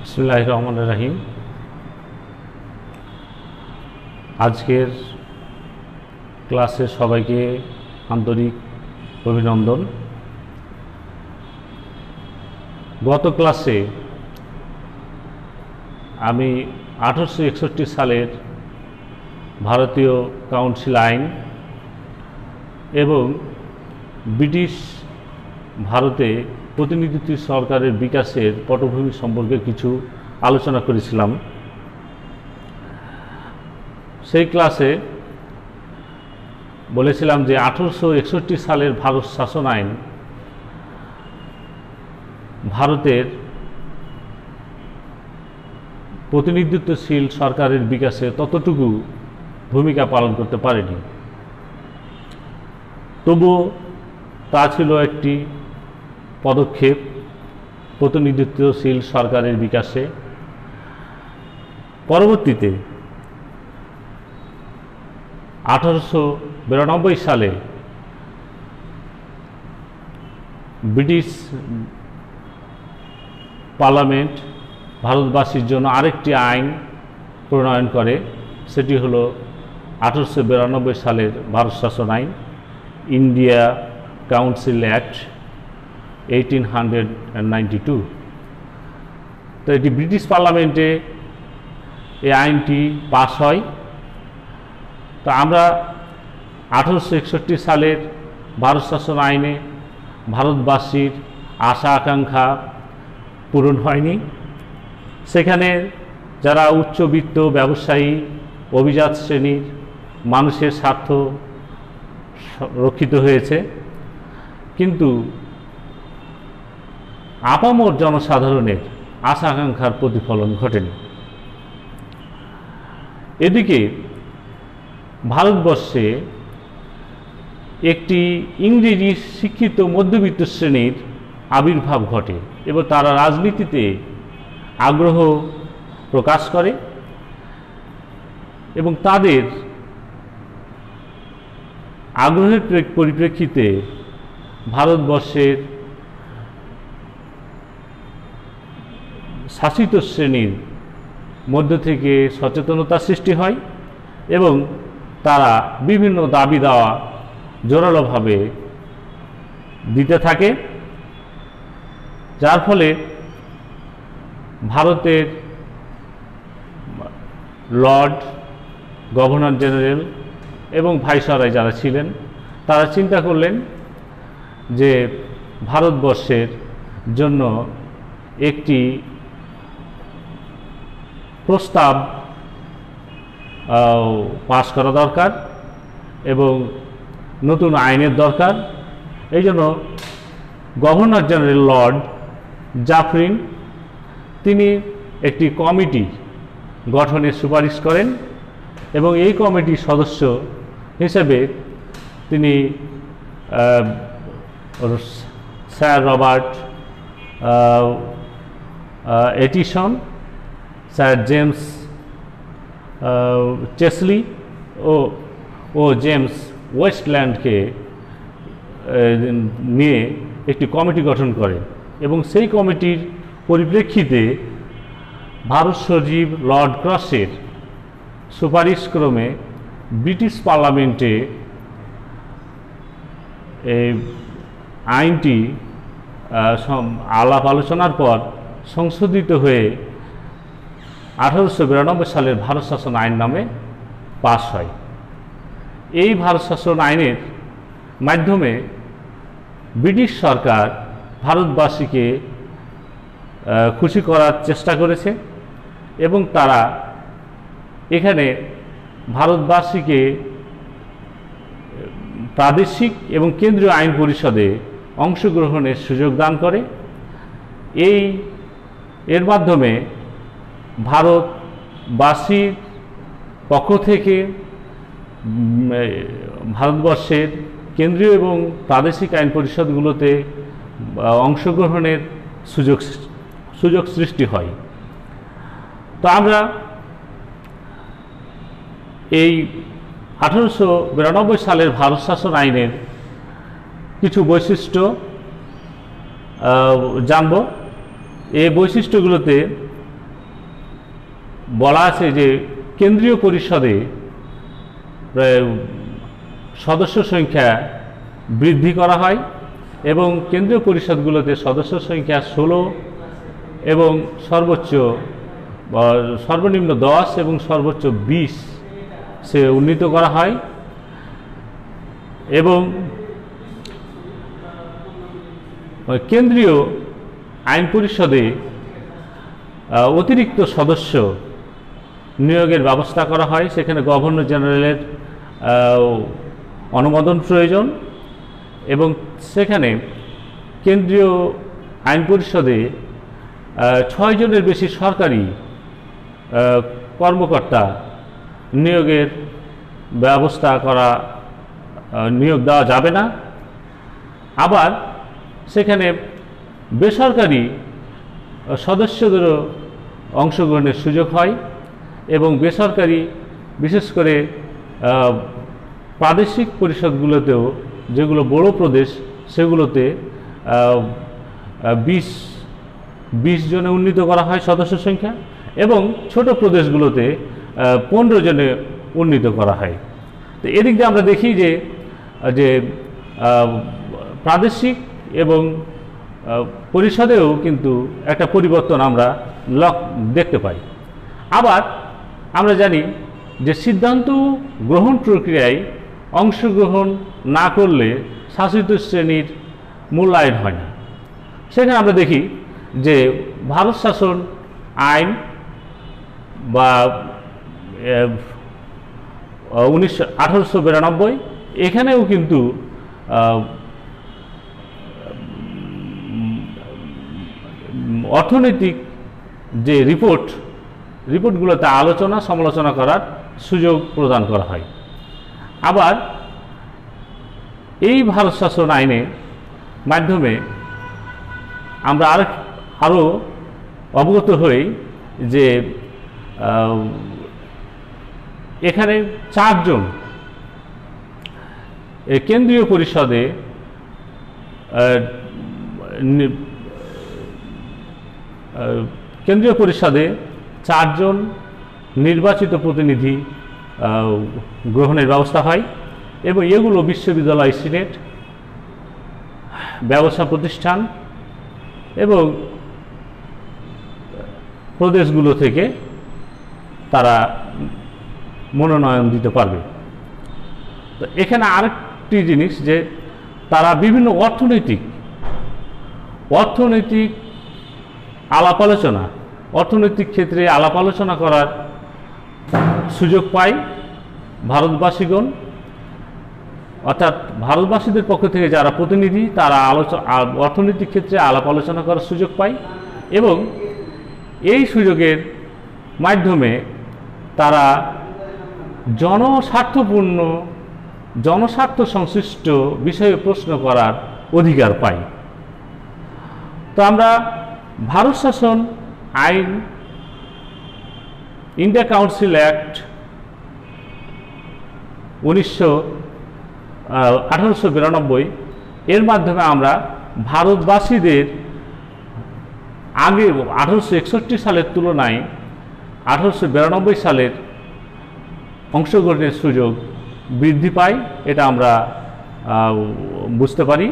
বিসমিল্লাহির রহমানির রহিম। আজকের ক্লাসে সবাইকে আন্তরিক অভিনন্দন। গত ক্লাসে আমি 1861 সালের ভারতীয় কাউন্সিল আইন এবং ব্রিটিশ ভারতে প্রতিনিধিত্ব সরকারের বিকাশের পটভূমি সম্পর্কে কিছু আলোচনা করেছিলাম। সেই ক্লাসে বলেছিলাম যে 1861 সালের ভারত শাসন আইন ভারতের প্রতিনিধিত্বশীল সরকারের বিকাশে ততটুকু ভূমিকা পালন করতে পারেনি। তবুও তা ছিল একটি পদক্ষেপ প্রতিনিধিত্বশীল সরকারের বিকাশে। পরবর্তীতে 1892 সালে ব্রিটিশ পার্লামেন্ট ভারতবাসীর জন্য আরেকটি আইন প্রণয়ন করে, সেটি হলো 1892 সালের ভারত শাসন আইন, ইন্ডিয়া কাউন্সিল অ্যাক্ট 1892। তো এটি ব্রিটিশ পার্লামেন্টে এই আইনটি পাস হয়। তো আমরা 1861 সালের ভারত শাসন আইনে ভারতবাসীর আশা আকাঙ্ক্ষা পূরণ হয়নি। সেখানে যারা উচ্চবিত্ত ব্যবসায়ী, অভিজাত শ্রেণীর মানুষের স্বার্থ রক্ষিত হয়েছে, কিন্তু আপামর জনসাধারণের আশা আকাঙ্ক্ষার প্রতিফলন ঘটেনি। এদিকে ভারতবর্ষে একটি ইংরেজি শিক্ষিত মধ্যবিত্ত শ্রেণীর আবির্ভাব ঘটে এবং তারা রাজনীতিতে আগ্রহ প্রকাশ করে এবং তাদের আগ্রহের পরিপ্রেক্ষিতে ভারতবর্ষের শাসিত শ্রেণীর মধ্য থেকে সচেতনতা সৃষ্টি হয় এবং তারা বিভিন্ন দাবি দাওয়া জোরালোভাবে দিতে থাকে, যার ফলে ভারতের লর্ড, গভর্নর জেনারেল এবং ভাইসরয় যারা ছিলেন তারা চিন্তা করলেন যে ভারতবর্ষের জন্য একটি প্রস্তাব পাস করা দরকার এবং নতুন আইনের দরকার। এই জন্য গভর্নর জেনারেল লর্ড জাফরিন তিনি একটি কমিটি গঠনের সুপারিশ করেন এবং এই কমিটির সদস্য হিসেবে তিনি sir Robert Aitchison, sir James Chesley ও জেমস ওয়েস্টল্যান্ডকে নিয়ে একটি কমিটি গঠন করে এবং সেই কমিটির পরিপ্রেক্ষিতে ভারত সচিব লর্ড ক্রসের সুপারিশক্রমে ব্রিটিশ পার্লামেন্টে এই আইনটি আলাপ আলোচনার পর সংশোধিত হয়ে 1892 সালের ভারত শাসন আইন নামে পাস হয়। এই ভারত শাসন আইনের মাধ্যমে ব্রিটিশ সরকার ভারতবাসীকে খুশি করার চেষ্টা করেছে এবং তারা এখানে ভারতবাসীকে প্রাদেশিক এবং কেন্দ্রীয় আইন পরিষদে অংশগ্রহণের সুযোগ দান করে। এর মাধ্যমে ভারতবাসীর পক্ষ থেকে ভারতবর্ষের কেন্দ্রীয় এবং প্রাদেশিক আইন পরিষদগুলোতে অংশগ্রহণের সুযোগ সৃষ্টি হয়। তো আমরা এই 1892 সালের ভারত শাসন আইনের কিছু বৈশিষ্ট্য জানব। এই বৈশিষ্ট্যগুলোতে বলা আছে যে কেন্দ্রীয় পরিষদে সদস্য সংখ্যা বৃদ্ধি করা হয় এবং কেন্দ্রীয় পরিষদগুলোতে সদস্য সংখ্যা 16 এবং সর্বনিম্ন 10 এবং সর্বোচ্চ 20 সে উন্নীত করা হয় এবং কেন্দ্রীয় আইন পরিষদে অতিরিক্ত সদস্য নিয়োগের ব্যবস্থা করা হয়। সেখানে গভর্নর জেনারেলের অনুমোদন প্রয়োজন এবং সেখানে কেন্দ্রীয় আইন পরিষদে 6 জনের বেশি সরকারি কর্মকর্তা নিয়োগের ব্যবস্থা করা নিয়োগ দেওয়া যাবে না। আবার সেখানে বেসরকারি সদস্যদেরও অংশগ্রহণের সুযোগ হয় এবং বেসরকারি বিশেষ করে প্রাদেশিক পরিষদগুলোতেও যেগুলো বড় প্রদেশ সেগুলোতে 20 জনে উন্নীত করা হয় সদস্য সংখ্যা এবং ছোট প্রদেশগুলোতে 15 জনে উন্নীত করা হয়। তো এদিক দিয়ে আমরা দেখি যে প্রাদেশিক এবং পরিষদেও কিন্তু একটা পরিবর্তন আমরা দেখতে পাই। আবার আমরা জানি যে সিদ্ধান্ত গ্রহণ প্রক্রিয়ায় অংশগ্রহণ না করলে শাসিত শ্রেণীর মূল্যায়ন হয় না। সেখানে আমরা দেখি যে ভারত শাসন আইন বা 1892 এখানেও কিন্তু অর্থনৈতিক যে রিপোর্টগুলোতে আলোচনা সমালোচনা করার সুযোগ প্রদান করা হয়। আবার এই ভারত শাসন আইনের মাধ্যমে আমরা আরও অবগত হই যে এখানে 4 জন কেন্দ্রীয় পরিষদে কেন্দ্রীয় পরিষদে 4 জন নির্বাচিত প্রতিনিধি গ্রহণের ব্যবস্থা হয় এবং এগুলো বিশ্ববিদ্যালয়, সিনেট, ব্যবসা প্রতিষ্ঠান এবং প্রদেশগুলো থেকে তারা মনোনয়ন দিতে পারবে। তো এখানে আরেকটি জিনিস যে তারা বিভিন্ন অর্থনৈতিক অর্থনৈতিক ক্ষেত্রে আলাপ আলোচনা করার সুযোগ পায় ভারতবাসীগণ, অর্থাৎ ভারতবাসীদের পক্ষ থেকে যারা প্রতিনিধি তারা অর্থনৈতিক ক্ষেত্রে আলাপ আলোচনা করার সুযোগ পায় এবং এই সুযোগের মাধ্যমে তারা জনস্বার্থ সংশ্লিষ্ট বিষয়ে প্রশ্ন করার অধিকার পায়। তো আমরা ভারত শাসন আইন, ইন্ডিয়া কাউন্সিল অ্যাক্ট 1892 এর মাধ্যমে আমরা ভারতবাসীদের আগে 1861 সালের তুলনায় 1892 সালের অংশগ্রহণের সুযোগ বৃদ্ধি পায়, এটা আমরা বুঝতে পারি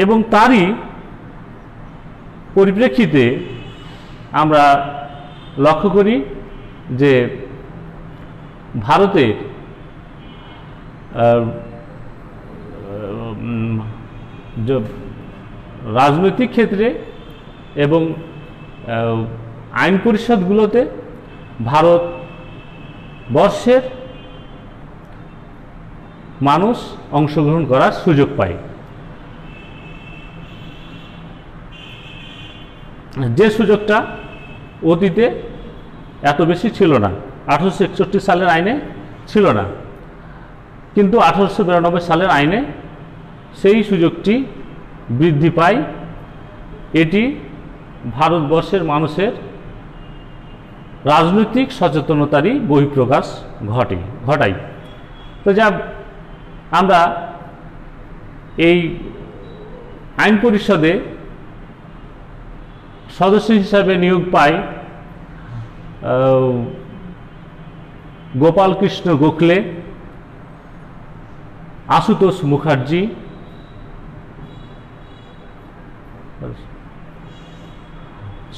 এবং তারই পরিপ্রেক্ষিতে আমরা লক্ষ্য করি যে ভারতের রাজনৈতিক ক্ষেত্রে এবং আইন পরিষদগুলোতে ভারতবর্ষের মানুষ অংশগ্রহণ করার সুযোগ পায়, যে সুযোগটা অতীতে এত বেশি ছিল না। 1861 সালের আইনে ছিল না, কিন্তু 1892 সালের আইনে সেই সুযোগটি বৃদ্ধি পায়। এটি ভারতবর্ষের মানুষের রাজনৈতিক সচেতনতারই বহিঃপ্রকাশ ঘটায়। তো যা আমরা এই আইন পরিষদে সদস্য হিসাবে নিয়োগ পাই গোপাল কৃষ্ণ গোখলে, আশুতোষ মুখার্জি,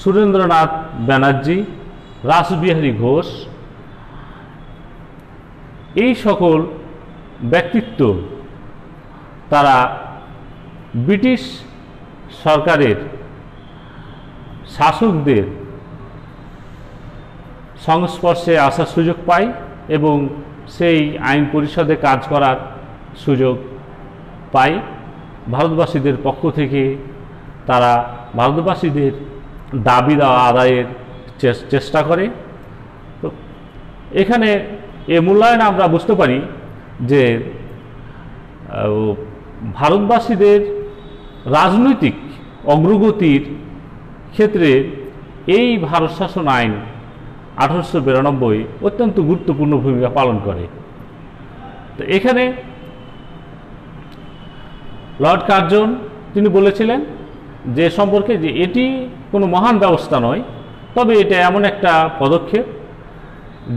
সুরেন্দ্রনাথ ব্যানার্জি, রাসবিহারী ঘোষ, এই সকল ব্যক্তিত্ব তারা ব্রিটিশ সরকারের শাসকদের সংস্পর্শে আসার সুযোগ পায় এবং সেই আইন পরিষদে কাজ করার সুযোগ পায়। ভারতবাসীদের পক্ষ থেকে তারা ভারতবাসীদের দাবি দেওয়া আদায়ের চেষ্টা করে। তো এখানে এ মূল্যায়নে আমরা বুঝতে পারি যে ভারতবাসীদের রাজনৈতিক অগ্রগতির ক্ষেত্রে এই ভারত শাসন আইন 1892 অত্যন্ত গুরুত্বপূর্ণ ভূমিকা পালন করে। তো এখানে লর্ড কার্জন তিনি বলেছিলেন যে সম্পর্কে যে এটি কোনো মহান ব্যবস্থা নয়, তবে এটা এমন একটা পদক্ষেপ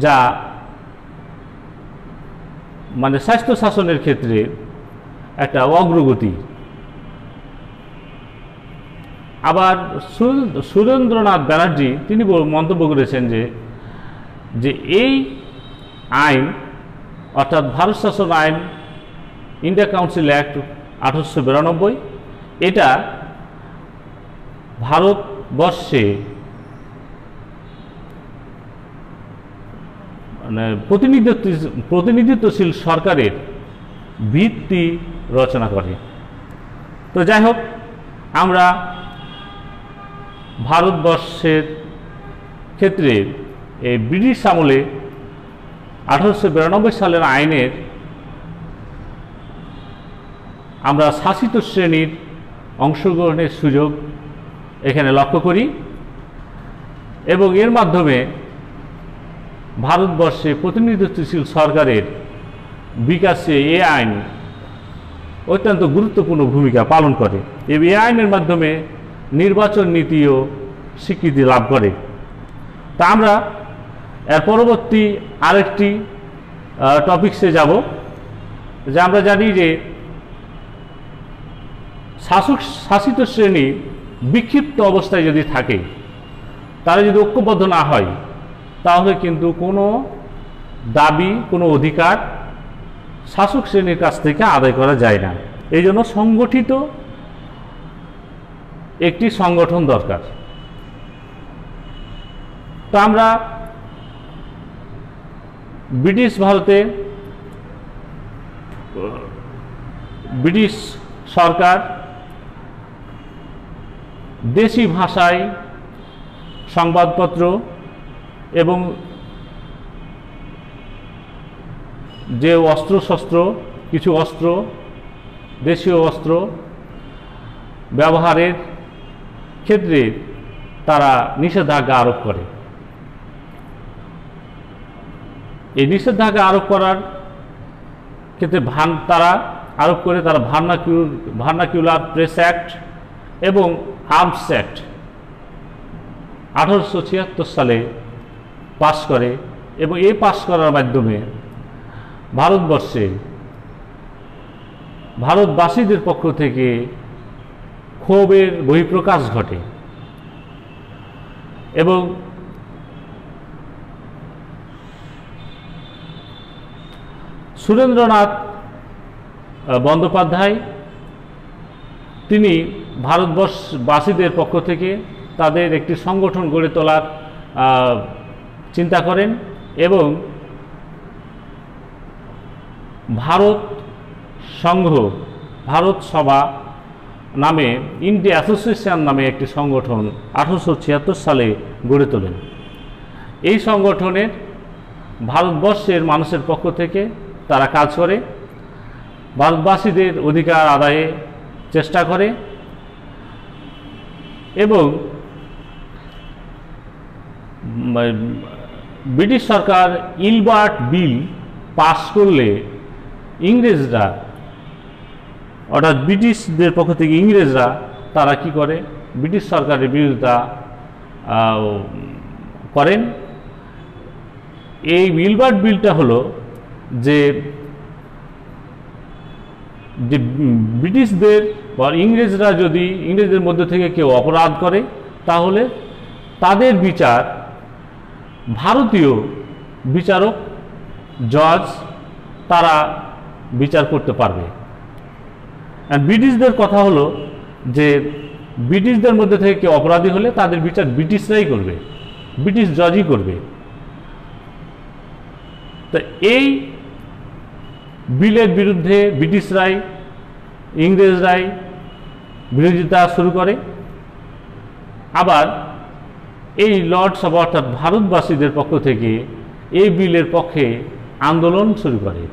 যা মানে স্বাস্থ্য শাসনের ক্ষেত্রে একটা অগ্রগতি। আবার সুরেন্দ্রনাথ ব্যানার্জি তিনি মন্তব্য করেছেন যে এই আইন অর্থাৎ ভারত শাসন আইন ইন্ডিয়া কাউন্সিল অ্যাক্ট 1892 এটা ভারতবর্ষে মানে প্রতিনিধিত্বশীল সরকারের ভিত্তি রচনা করে। তো যাই হোক, আমরা ভারতবর্ষের ক্ষেত্রে এই ব্রিটিশ আমলে 1892 সালের আইনের আমরা শাসিত শ্রেণীর অংশগ্রহণের সুযোগ এখানে লক্ষ্য করি এবং এর মাধ্যমে ভারতবর্ষে প্রতিনিধিত্বশীল সরকারের বিকাশে এই আইন অত্যন্ত গুরুত্বপূর্ণ ভূমিকা পালন করে। এই আইনের মাধ্যমে নির্বাচন নীতিও স্বীকৃতি লাভ করে। তা আমরা এর পরবর্তী আরেকটি টপিকসে যাব, যে আমরা জানি যে শাসিত শ্রেণী বিক্ষিপ্ত অবস্থায় যদি থাকে, তারা যদি ঐক্যবদ্ধ না হয়, তাহলে কিন্তু কোনো দাবি কোনো অধিকার শাসক শ্রেণীর কাছ থেকে আদায় করা যায় না। এই জন্য সংগঠিত একটি সংগঠন দরকার। তো আমরা ব্রিটিশ ভারতে ব্রিটিশ সরকার দেশি ভাষায় সংবাদপত্র এবং যে অস্ত্রশস্ত্র কিছু অস্ত্র দেশীয় অস্ত্র ব্যবহারের ক্ষেত্রে তারা নিষেধাজ্ঞা আরোপ করে। এই নিষেধাজ্ঞা আরোপ করার ক্ষেত্রে তারা ভার্নাকিউলার প্রেস অ্যাক্ট এবং আর্মস অ্যাক্ট 1876 সালে পাশ করে এবং এই পাশ করার মাধ্যমে ভারতবর্ষে ভারতবাসীদের পক্ষ থেকে ক্ষোভের বহিঃপ্রকাশ ঘটে এবং সুরেন্দ্রনাথ বন্দ্যোপাধ্যায় তিনি ভারতবর্ষবাসীদের পক্ষ থেকে তাদের একটি সংগঠন গড়ে তোলার চিন্তা করেন এবং ভারত সংঘ ভারত সভা নামে ইন্ডিয়া অ্যাসোসিয়েশন নামে একটি সংগঠন 1876 সালে গড়ে তোলেন। এই সংগঠনের ভারতবর্ষের মানুষের পক্ষ থেকে তারা কাজ করে, ভারতবাসীদের অধিকার আদায়ে চেষ্টা করে এবং ব্রিটিশ সরকার ইলবার্ট বিল পাস করলে ইংরেজরা অর্থাৎ ব্রিটিশদের পক্ষ থেকে ইংরেজরা তারা কি করে ব্রিটিশ সরকারের বিরোধিতা করেন এই মিলবার্ট বিলটা হলো যে ব্রিটিশদের বা ইংরেজরা যদি ইংরেজদের মধ্যে থেকে কেউ অপরাধ করে তাহলে তাদের বিচার ভারতীয় বিচারক জজ তারা বিচার করতে পারবে। আর ব্রিটিশদের কথা হলো যে ব্রিটিশদের মধ্যে থেকে কেউ অপরাধী হলে তাদের বিচার ব্রিটিশরাই করবে, ব্রিটিশ জজই করবে। তো এই বিলের বিরুদ্ধে ব্রিটিশরাই ইংরেজরাই বিরোধিতা শুরু করে। আবার এই লর্ডস সভা অর্থাৎ ভারতবাসীদের পক্ষ থেকে এই বিলের পক্ষে আন্দোলন শুরু করে।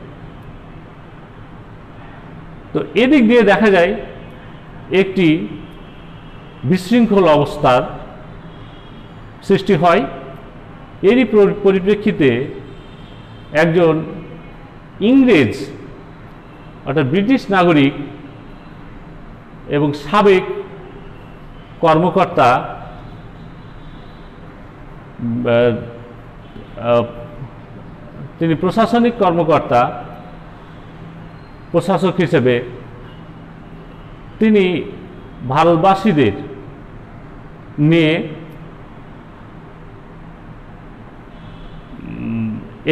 তো এদিক দিয়ে দেখা যায় একটি বিশৃঙ্খল অবস্থার সৃষ্টি হয়। এরই পরিপ্রেক্ষিতে একজন ইংরেজ অর্থাৎ ব্রিটিশ নাগরিক এবং সাবেক কর্মকর্তা তিনি প্রশাসনিক কর্মকর্তা প্রশাসক হিসেবে তিনি ভারতবাসীদের নিয়ে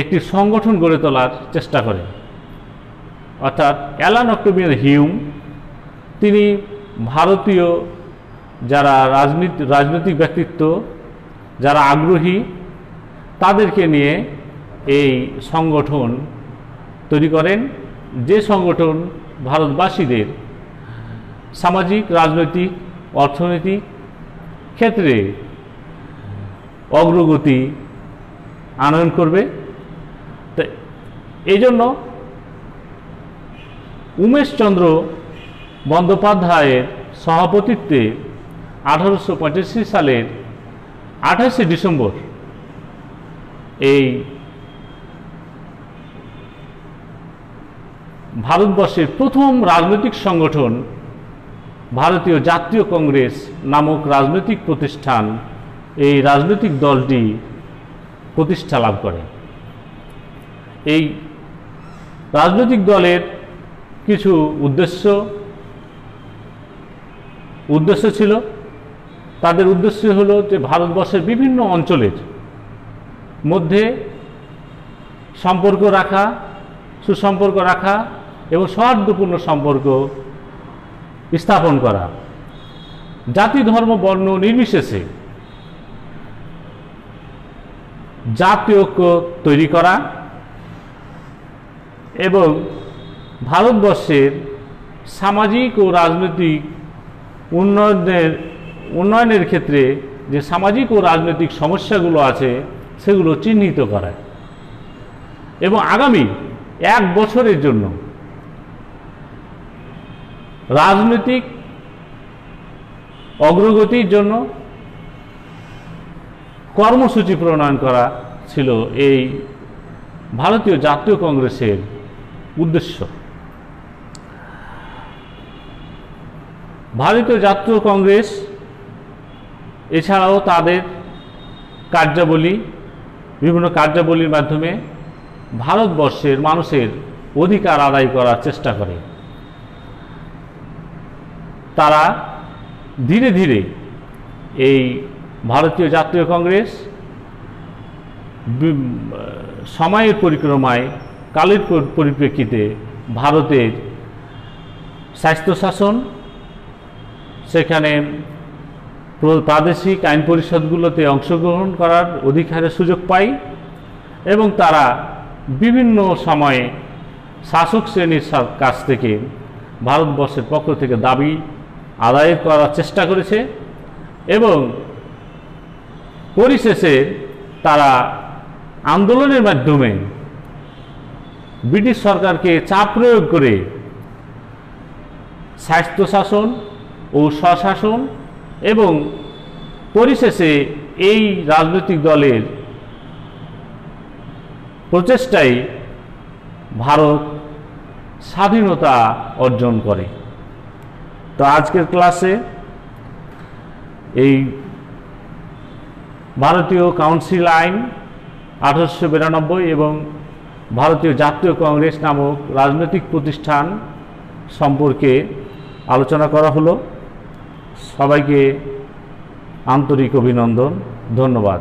একটি সংগঠন গড়ে তোলার চেষ্টা করেন। অর্থাৎ অ্যালান অক্টোভিয়ান হিউম তিনি ভারতীয় যারা রাজনৈতিক ব্যক্তিত্ব যারা আগ্রহী তাদেরকে নিয়ে এই সংগঠন তৈরি করেন, যে সংগঠন ভারতবাসীদের সামাজিক, রাজনৈতিক, অর্থনৈতিক ক্ষেত্রে অগ্রগতি আনয়ন করবে। তো এই জন্য উমেশচন্দ্র বন্দ্যোপাধ্যায়ের সভাপতিত্বে 1885 সালের 28শে ডিসেম্বর এই ভারতবর্ষের প্রথম রাজনৈতিক সংগঠন ভারতীয় জাতীয় কংগ্রেস নামক রাজনৈতিক প্রতিষ্ঠান, এই রাজনৈতিক দলটি প্রতিষ্ঠা লাভ করে। এই রাজনৈতিক দলের কিছু উদ্দেশ্য ছিল। তাদের উদ্দেশ্য হলো যে ভারতবর্ষের বিভিন্ন অঞ্চলের মধ্যে সম্পর্ক রাখা, সুসম্পর্ক রাখা এবং সৌহার্দ্যপূর্ণ সম্পর্ক স্থাপন করা, জাতি, ধর্ম, বর্ণ নির্বিশেষে জাতীয় ঐক্য তৈরি করা এবং ভারতবর্ষের সামাজিক ও রাজনৈতিক উন্নয়নের ক্ষেত্রে যে সামাজিক ও রাজনৈতিক সমস্যাগুলো আছে সেগুলো চিহ্নিত করা এবং আগামী 1 বছরের জন্য রাজনৈতিক অগ্রগতির জন্য কর্মসূচি প্রণয়ন করা ছিল এই ভারতীয় জাতীয় কংগ্রেসের উদ্দেশ্য। ভারতীয় জাতীয় কংগ্রেস এছাড়াও তাদের কার্যাবলী, বিভিন্ন কার্যাবলীর মাধ্যমে ভারতবর্ষের মানুষের অধিকার আদায় করার চেষ্টা করে। তারা ধীরে ধীরে এই ভারতীয় জাতীয় কংগ্রেস সময়ের পরিক্রমায়, কালের পরিপ্রেক্ষিতে ভারতের স্বায়ত্তশাসন, সেখানে প্রাদেশিক আইন পরিষদগুলোতে অংশগ্রহণ করার অধিকারের সুযোগ পায় এবং তারা বিভিন্ন সময়ে শাসক শ্রেণীর কাছ থেকে ভারতবর্ষের পক্ষ থেকে দাবি আদায় করার চেষ্টা করেছে এবং পরিশেষে তারা আন্দোলনের মাধ্যমে ব্রিটিশ সরকারকে চাপ প্রয়োগ করে স্বায়ত্তশাসন ও স্বশাসন এবং পরিশেষে এই রাজনৈতিক দলের প্রচেষ্টায় ভারত স্বাধীনতা অর্জন করে। তো আজকের ক্লাসে এই ভারতীয় কাউন্সিল আইন 1892 এবং ভারতীয় জাতীয় কংগ্রেস নামক রাজনৈতিক প্রতিষ্ঠান সম্পর্কে আলোচনা করা হলো। সবাইকে আন্তরিক অভিনন্দন, ধন্যবাদ।